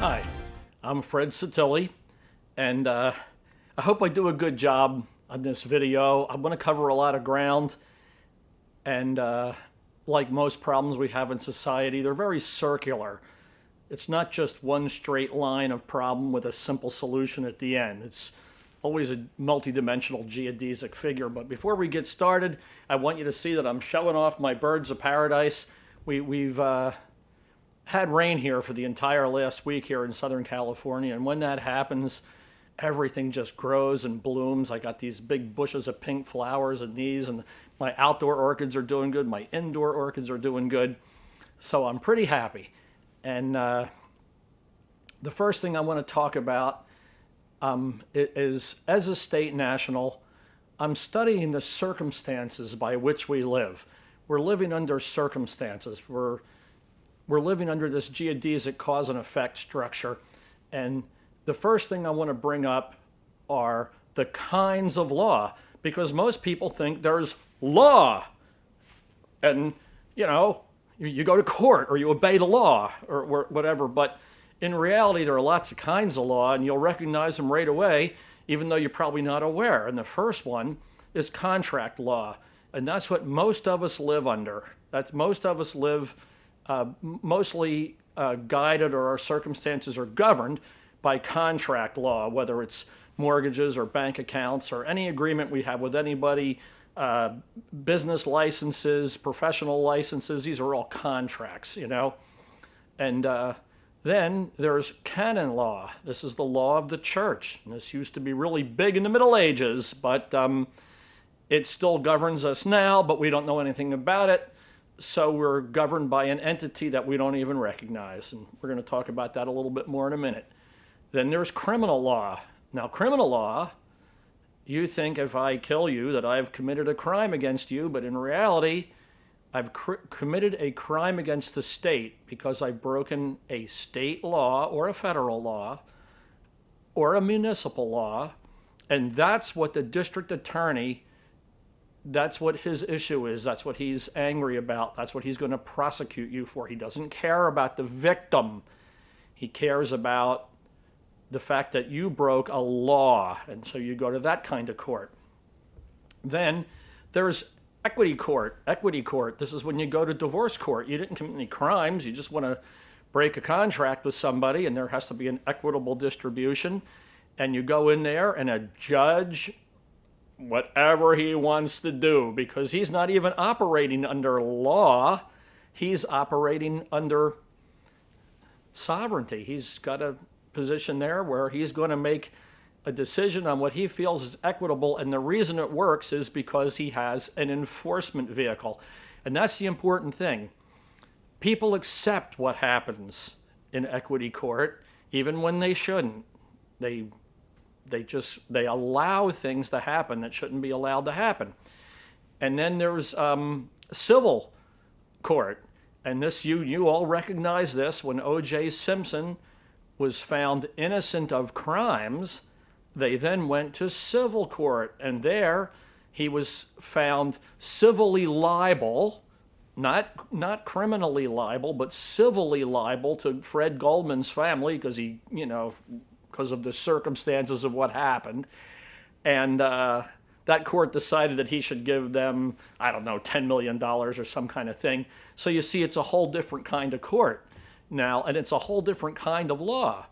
Hi, I'm Fred Satilli, and I hope I do a good job on this video. I'm going to cover a lot of ground, and like most problems we have in society, they're very circular. It's not just one straight line of problem with a simple solution at the end. It's always a multidimensional geodesic figure. But before we get started, I want you to see that I'm showing off my birds of paradise. We've had rain here for the entire last week here in Southern California, and when that happens, everything just grows and blooms. I got these big bushes of pink flowers and these, and my outdoor orchids are doing good, my indoor orchids are doing good, so I'm pretty happy. And the first thing I want to talk about is, as a state national, I'm studying the circumstances by which we live. We're living under circumstances. We're living under this geodesic cause and effect structure. And the first thing I want to bring up are the kinds of law, because most people think there's law. And, you know, you go to court or you obey the law or whatever. But in reality, there are lots of kinds of law, and you'll recognize them right away, even though you're probably not aware. And the first one is contract law. And that's what most of us live under. Most of us live mostly guided, or our circumstances are governed by contract law, whether it's mortgages or bank accounts or any agreement we have with anybody, business licenses, professional licenses. These are all contracts, you know. And then there's canon law. This is the law of the church. And this used to be really big in the Middle Ages, but it still governs us now, but we don't know anything about it. So we're governed by an entity that we don't even recognize. And we're going to talk about that a little bit more in a minute. Then there's criminal law. Now, criminal law, you think if I kill you that I've committed a crime against you, but in reality, I've committed a crime against the state because I've broken a state law or a federal law or a municipal law. And that's what the district attorney, that's what his issue is. That's what he's angry about. That's what he's going to prosecute you for. He doesn't care about the victim. He cares about the fact that you broke a law, and so you go to that kind of court. Then there's equity court. Equity court, this is when you go to divorce court. You didn't commit any crimes. You just want to break a contract with somebody, and there has to be an equitable distribution. And you go in there, and a judge, whatever he wants to do, because he's not even operating under law, he's operating under sovereignty. He's got a position there where he's going to make a decision on what he feels is equitable, and the reason it works is because he has an enforcement vehicle. And that's the important thing. People accept what happens in equity court, even when they shouldn't. They allow things to happen that shouldn't be allowed to happen. And then there's civil court. And this, you all recognize this. When O.J. Simpson was found innocent of crimes, they then went to civil court. And there he was found civilly liable, not criminally liable, but civilly liable to Fred Goldman's family, because he, you know, because of the circumstances of what happened. And that court decided that he should give them, I don't know, $10 million or some kind of thing. So you see, it's a whole different kind of court now, and it's a whole different kind of law.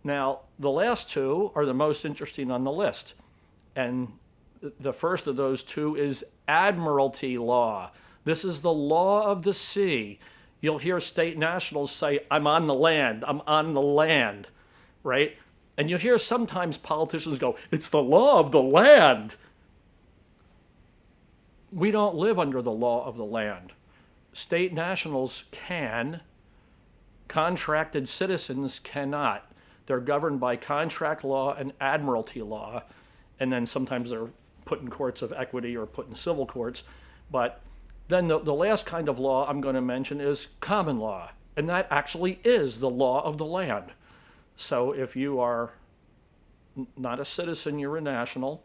Now, the last two are the most interesting on the list. And the first of those two is admiralty law. This is the law of the sea. You'll hear state nationals say, I'm on the land, I'm on the land. Right? And you hear sometimes politicians go, it's the law of the land. We don't live under the law of the land. State nationals can, contracted citizens cannot. They're governed by contract law and admiralty law, and then sometimes they're put in courts of equity or put in civil courts. But then the last kind of law I'm going to mention is common law, and that actually is the law of the land. So if you are not a citizen, you're a national,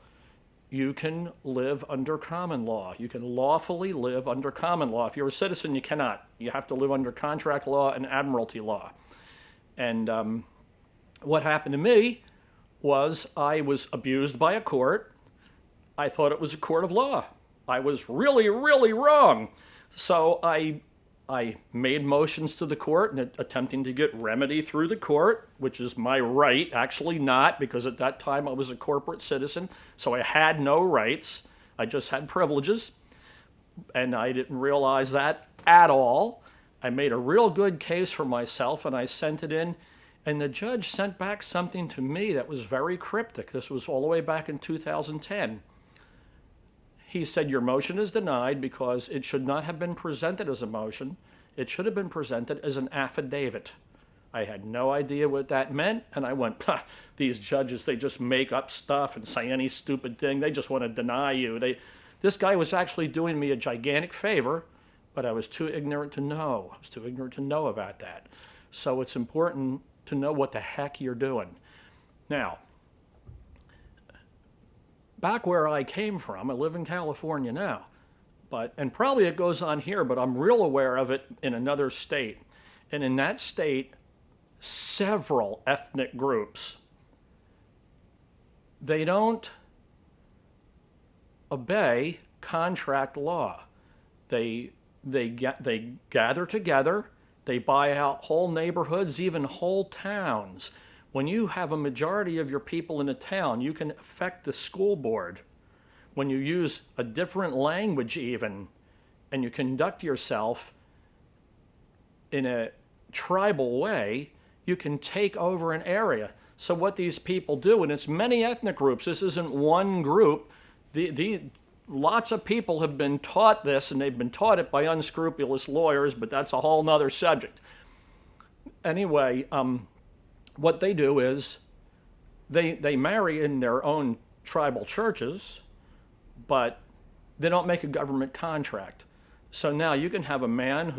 you can live under common law. You can lawfully live under common law. If you're a citizen, you cannot. You have to live under contract law and admiralty law. And what happened to me was I was abused by a court. I thought it was a court of law. I was really, really wrong. So I made motions to the court and attempting to get remedy through the court, which is my right. Actually not, because at that time I was a corporate citizen, so I had no rights. I just had privileges, and I didn't realize that at all. I made a real good case for myself, and I sent it in, and the judge sent back something to me that was very cryptic. This was all the way back in 2010. He said, your motion is denied because it should not have been presented as a motion. It should have been presented as an affidavit. I had no idea what that meant, and I went, these judges, they just make up stuff and say any stupid thing. They just want to deny you. This guy was actually doing me a gigantic favor, but I was too ignorant to know. I was too ignorant to know about that. So it's important to know what the heck you're doing. Now, back where I came from, I live in California now, and probably it goes on here, but I'm real aware of it in another state. And in that state, several ethnic groups, they don't obey contract law. They gather together, they buy out whole neighborhoods, even whole towns. When you have a majority of your people in a town, you can affect the school board. When you use a different language even, and you conduct yourself in a tribal way, you can take over an area. So what these people do, and it's many ethnic groups, this isn't one group, lots of people have been taught this, and they've been taught it by unscrupulous lawyers, but that's a whole nother subject. Anyway, what they do is they marry in their own tribal churches, but they don't make a government contract. So now you can have a man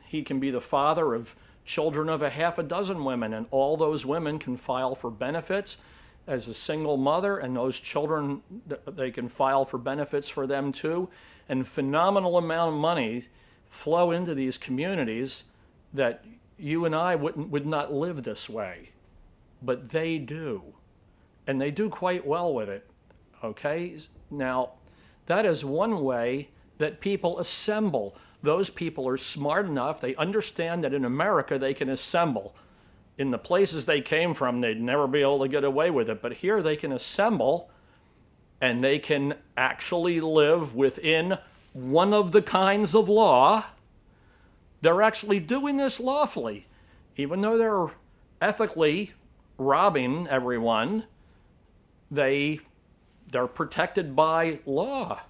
he can be the father of children of a half a dozen women, and all those women can file for benefits as a single mother, and those children, they can file for benefits for them too. And phenomenal amount of money flow into these communities that you and I would not live this way, but they do, and they do quite well with it, okay? Now, that is one way that people assemble. Those people are smart enough, they understand that in America they can assemble. In the places they came from, they'd never be able to get away with it, but here they can assemble, and they can actually live within one of the kinds of law. They're actually doing this lawfully. Even though they're ethically robbing everyone, they're protected by law.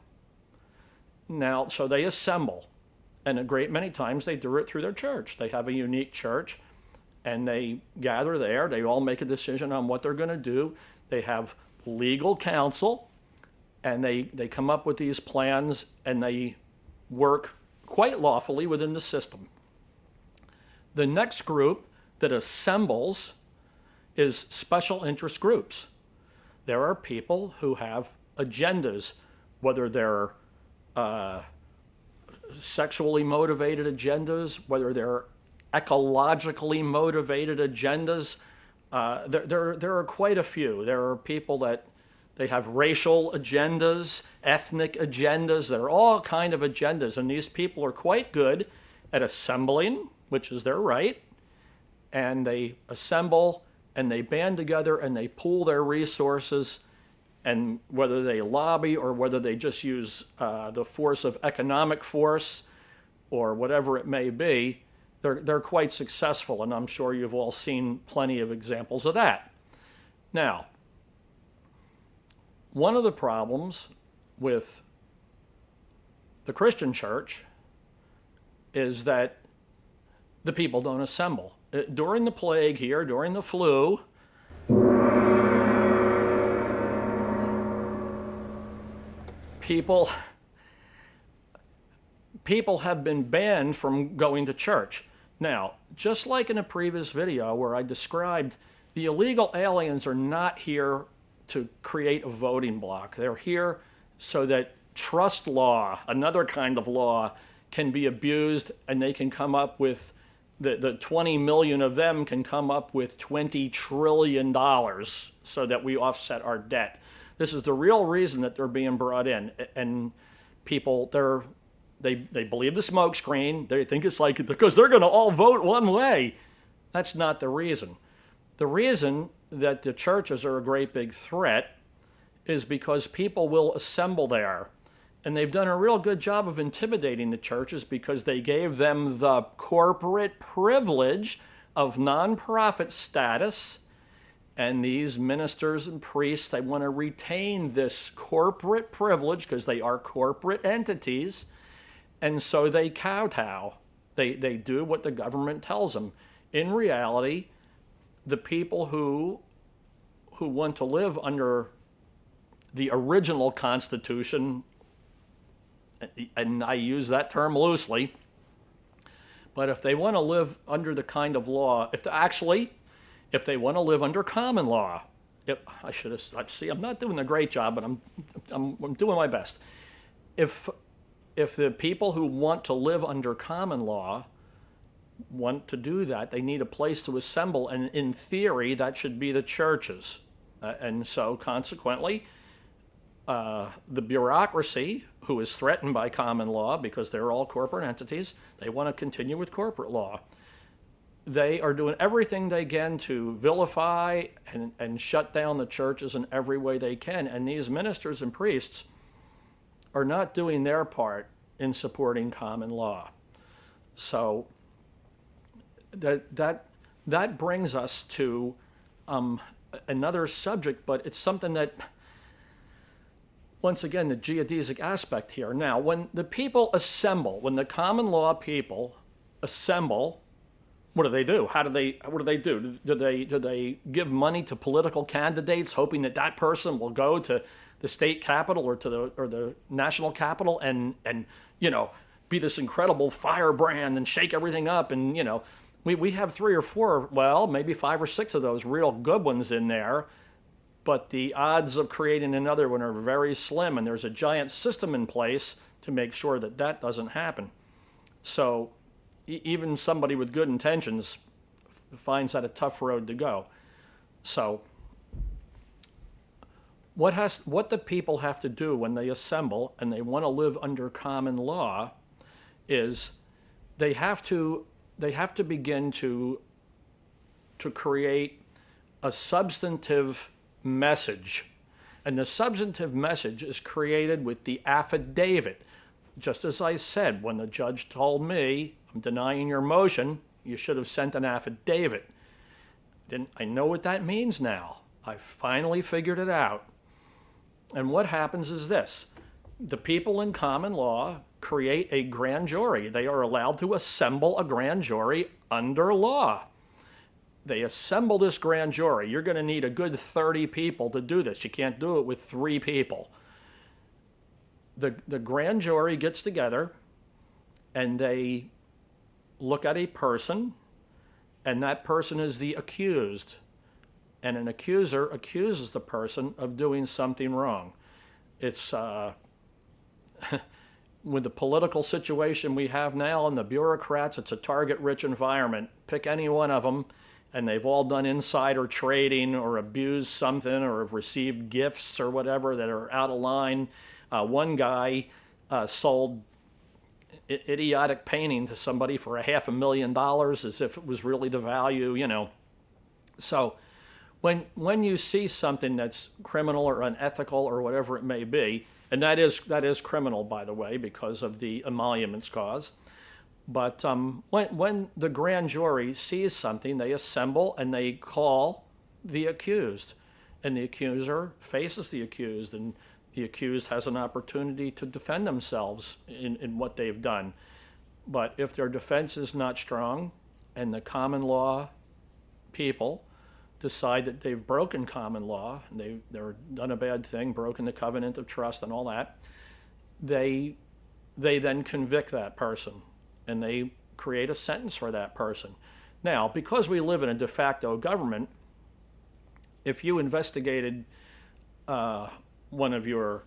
Now, so they assemble. And a great many times they do it through their church. They have a unique church, and they gather there. They all make a decision on what they're going to do. They have legal counsel, and they come up with these plans, and they work quite lawfully within the system. The next group that assembles is special interest groups. There are people who have agendas, whether they're sexually motivated agendas, whether they're ecologically motivated agendas. There are quite a few. There are people that they have racial agendas, ethnic agendas. There are all kind of agendas, and these people are quite good at assembling, which is their right, and they assemble and they band together and they pool their resources, and whether they lobby or whether they just use the force of economic force or whatever it may be, they're quite successful, and I'm sure you've all seen plenty of examples of that. Now, one of the problems with the Christian church is that the people don't assemble. During the plague here, during the flu, people have been banned from going to church. Now, just like in a previous video where I described, the illegal aliens are not here to create a voting bloc. They're here so that trust law, another kind of law, can be abused, and they can come up with the 20 million of them can come up with $20 trillion so that we offset our debt. This is the real reason that they're being brought in. And people, they believe the smokescreen. They think it's like because they're going to all vote one way. That's not the reason. The reason that the churches are a great big threat is because people will assemble there. And they've done a real good job of intimidating the churches because they gave them the corporate privilege of nonprofit status. And these ministers and priests, they want to retain this corporate privilege because they are corporate entities. And so they kowtow. They do what the government tells them. In reality, the people who want to live under the original Constitution, and I use that term loosely, but if they want to live under the kind of law, if they want to live under common law, I'm not doing a great job, but I'm doing my best. If the people who want to live under common law want to do that, they need a place to assemble, and in theory, that should be the churches. And so, consequently, the bureaucracy, who is threatened by common law because they're all corporate entities, they want to continue with corporate law. They are doing everything they can to vilify and shut down the churches in every way they can. And these ministers and priests are not doing their part in supporting common law. So that brings us to another subject, but it's something that, once again, the geodesic aspect here. Now, when the people assemble, when the common law people assemble, what do they do? What do they do? Do they give money to political candidates, hoping that that person will go to the state capitol or to the national capitol and be this incredible firebrand and shake everything up? And we have 3 or 4, well, maybe 5 or 6 of those real good ones in there. But the odds of creating another one are very slim, and there's a giant system in place to make sure that that doesn't happen. So even somebody with good intentions finds that a tough road to go. So what the people have to do when they assemble and they want to live under common law is they have to begin to create a substantive message. And the substantive message is created with the affidavit. Just as I said, when the judge told me, I'm denying your motion, you should have sent an affidavit. I know what that means now. I finally figured it out. And what happens is this. The people in common law create a grand jury. They are allowed to assemble a grand jury under law. They assemble this grand jury. You're going to need a good 30 people to do this. You can't do it with 3 people. The grand jury gets together and they look at a person, and that person is the accused. And an accuser accuses the person of doing something wrong. It's with the political situation we have now and the bureaucrats, it's a target-rich environment. Pick any one of them, and they've all done insider trading or abused something or have received gifts or whatever that are out of line. One guy sold idiotic painting to somebody for $500,000 as if it was really the value, So when you see something that's criminal or unethical or whatever it may be, and that is criminal, by the way, because of the emoluments cause. But when the grand jury sees something, they assemble and they call the accused. And the accuser faces the accused, and the accused has an opportunity to defend themselves in what they've done. But if their defense is not strong and the common law people decide that they've broken common law, and they've done a bad thing, broken the covenant of trust and all that, they then convict that person and they create a sentence for that person. Now, because we live in a de facto government, if you investigated one of your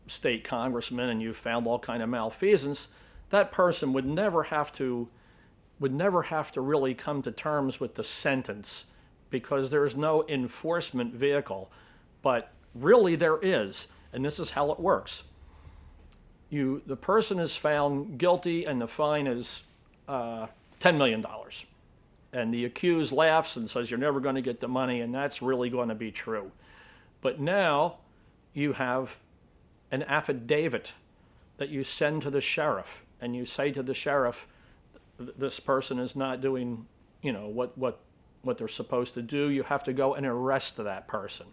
state congressmen and you found all kind of malfeasance, that person would never have to would never have to really come to terms with the sentence because there's no enforcement vehicle. But really there is, and this is how it works. The person is found guilty and the fine is $10 million. And the accused laughs and says, you're never going to get the money, and that's really going to be true. But now you have an affidavit that you send to the sheriff, and you say to the sheriff, this person is not doing, what they're supposed to do. You have to go and arrest that person.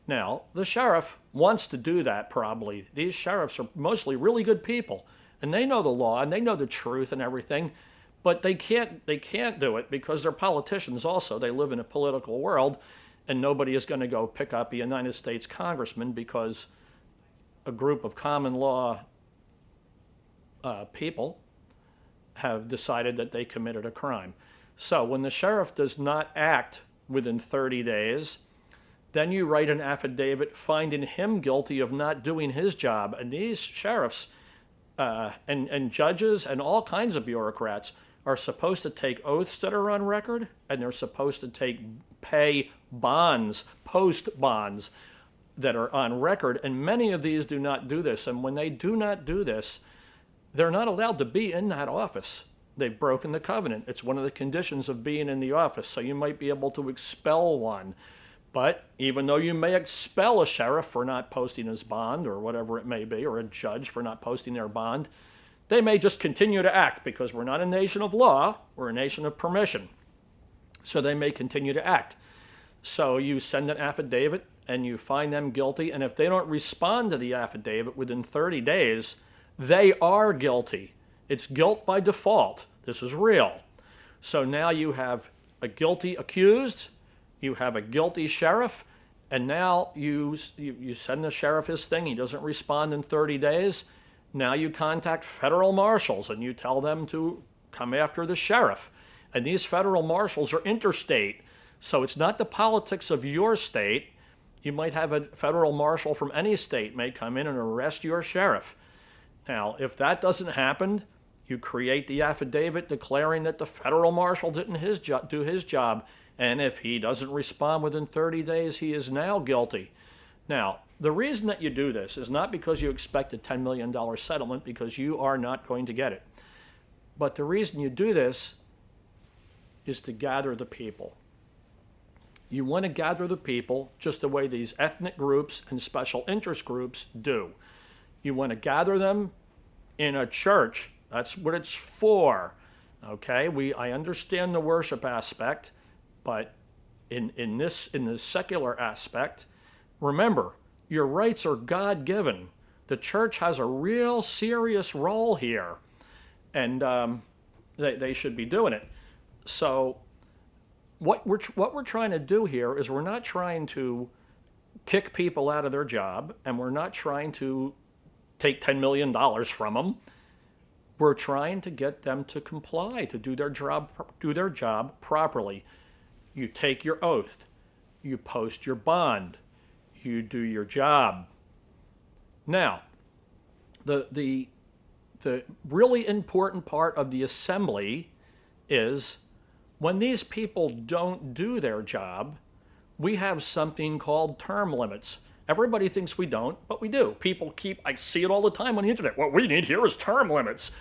Now, the sheriff wants to do that probably. These sheriffs are mostly really good people, and they know the law, and they know the truth and everything, but they can't do it because they're politicians also. They live in a political world, and nobody is going to go pick up a United States congressman because a group of common law people have decided that they committed a crime. So when the sheriff does not act within 30 days, then you write an affidavit finding him guilty of not doing his job. And these sheriffs and judges and all kinds of bureaucrats are supposed to take oaths that are on record, and they're supposed to pay bonds, post bonds that are on record. And many of these do not do this. And when they do not do this, they're not allowed to be in that office. They've broken the covenant. It's one of the conditions of being in the office. So you might be able to expel one. But even though you may expel a sheriff for not posting his bond or whatever it may be, or a judge for not posting their bond, they may just continue to act because we're not a nation of law, we're a nation of permission. So they may continue to act. So you send an affidavit and you find them guilty, and if they don't respond to the affidavit within 30 days, they are guilty. It's guilt by default. This is real. So now you have a guilty accused, you have a guilty sheriff, and now you send the sheriff his thing. He doesn't respond in 30 days. Now you contact federal marshals and you tell them to come after the sheriff. And these federal marshals are interstate. So it's not the politics of your state. You might have a federal marshal from any state may come in and arrest your sheriff. Now, if that doesn't happen, you create the affidavit declaring that the federal marshal didn't do his job. And if he doesn't respond within 30 days, he is now guilty. Now, the reason that you do this is not because you expect a $10 million settlement, because you are not going to get it. But the reason you do this is to gather the people. You want to gather the people just the way these ethnic groups and special interest groups do. You want to gather them in a church. That's what it's for. Okay? I understand the worship aspect, but in the secular aspect, remember, your rights are God-given. The church has a real serious role here, and they should be doing it. So what we're trying to do here is we're not trying to kick people out of their job, and we're not trying to take $10 million from them. We're trying to get them to comply, to do their job properly. You take your oath. You post your bond. You do your job. Now, the really important part of the assembly is when these people don't do their job, we have something called term limits. Everybody thinks we don't, but we do. I see it all the time on the internet. What we need here is term limits.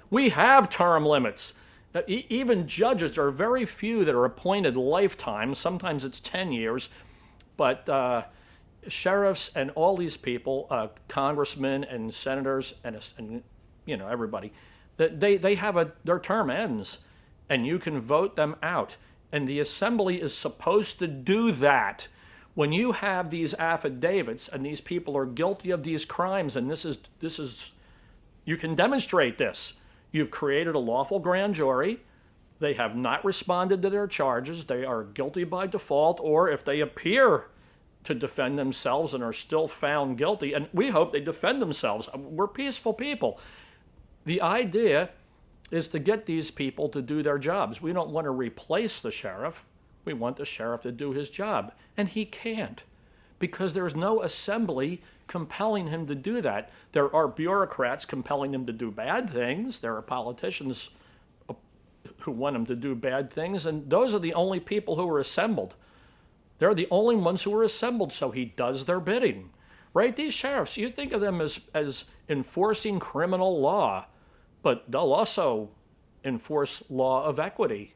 We have term limits. Even judges, there are very few that are appointed lifetime. Sometimes it's 10 years. But sheriffs and all these people, congressmen and senators and everybody, they have their term ends, and you can vote them out. And the assembly is supposed to do that. When you have these affidavits and these people are guilty of these crimes, and this is you can demonstrate this. You've created a lawful grand jury. They have not responded to their charges. They are guilty by default, or if they appear to defend themselves and are still found guilty, and we hope they defend themselves. We're peaceful people. The idea is to get these people to do their jobs. We don't want to replace the sheriff. We want the sheriff to do his job, and he can't because there's no assembly compelling him to do that. There are bureaucrats compelling him to do bad things. There are politicians who want him to do bad things, and those are the only people who are assembled. They're the only ones who are assembled, so he does their bidding. Right? These sheriffs, you think of them as enforcing criminal law, but they'll also enforce law of equity,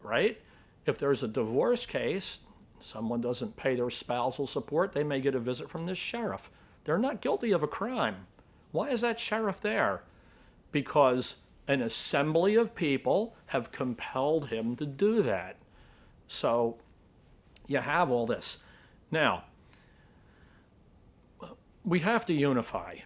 right? If there's a divorce case, someone doesn't pay their spousal support, they may get a visit from this sheriff. They're not guilty of a crime. Why is that sheriff there? Because an assembly of people have compelled him to do that. So you have all this. Now, we have to unify.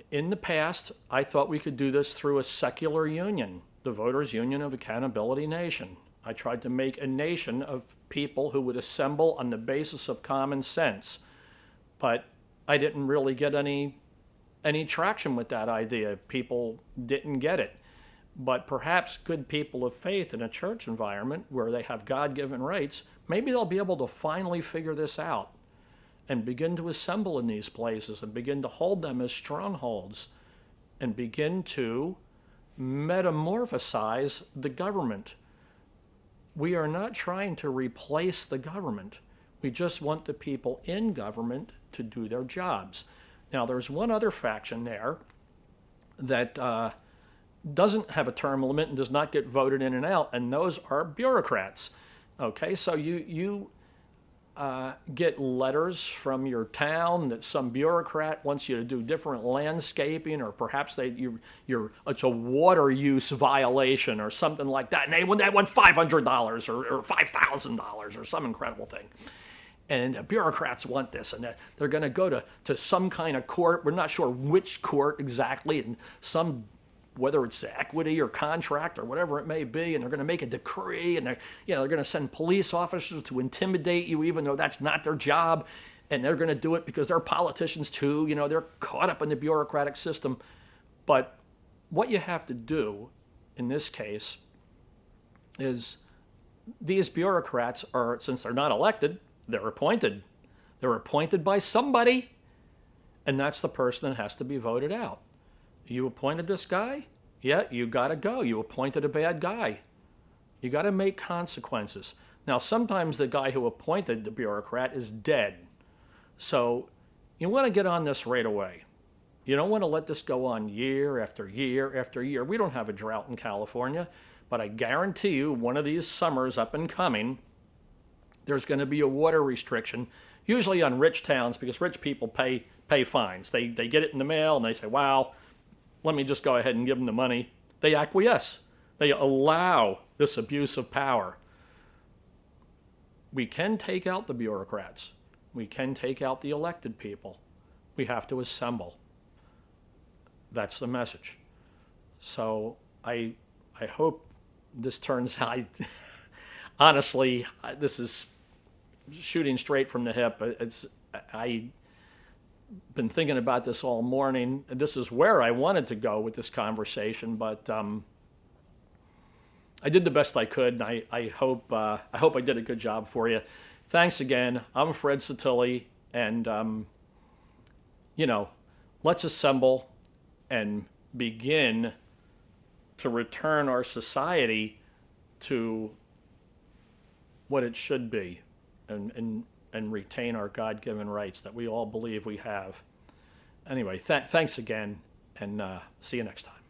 In the past, I thought we could do this through a secular union, the Voters Union of Accountability Nation. I tried to make a nation of people who would assemble on the basis of common sense. But I didn't really get any traction with that idea. People didn't get it. But perhaps good people of faith in a church environment where they have God-given rights, maybe they'll be able to finally figure this out and begin to assemble in these places and begin to hold them as strongholds and begin to metamorphosize the government. We are not trying to replace the government. We just want the people in government to do their jobs. Now, there's one other faction there that doesn't have a term limit and does not get voted in and out, and those are bureaucrats. Okay, so you get letters from your town that some bureaucrat wants you to do different landscaping, or perhaps it's a water use violation or something like that, and they want $500 or $5,000 or some incredible thing. And the bureaucrats want this, and they're going to go to some kind of court. We're not sure which court exactly, and whether it's equity or contract or whatever it may be, and they're going to make a decree, and they're going to send police officers to intimidate you, even though that's not their job, and they're going to do it because they're politicians too. They're caught up in the bureaucratic system. But what you have to do in this case is these bureaucrats are, since they're not elected, they're appointed. They're appointed by somebody, and that's the person that has to be voted out. You appointed this guy? Yeah, you got to go. You appointed a bad guy. You got to make consequences. Now, sometimes the guy who appointed the bureaucrat is dead. So you want to get on this right away. You don't want to let this go on year after year after year. We don't have a drought in California, but I guarantee you one of these summers up and coming, there's going to be a water restriction, usually on rich towns, because rich people pay fines. They get it in the mail and they say, wow, let me just go ahead and give them the money. They acquiesce. They allow this abuse of power. We can take out the bureaucrats. We can take out the elected people. We have to assemble. That's the message. So I hope this turns out. Honestly, this is shooting straight from the hip. I've been thinking about this all morning. This is where I wanted to go with this conversation, but I did the best I could, and I hope I did a good job for you. Thanks again. I'm Fred Satilli, and let's assemble and begin to return our society to what it should be, and retain our God-given rights that we all believe we have. Anyway, thanks again, and see you next time.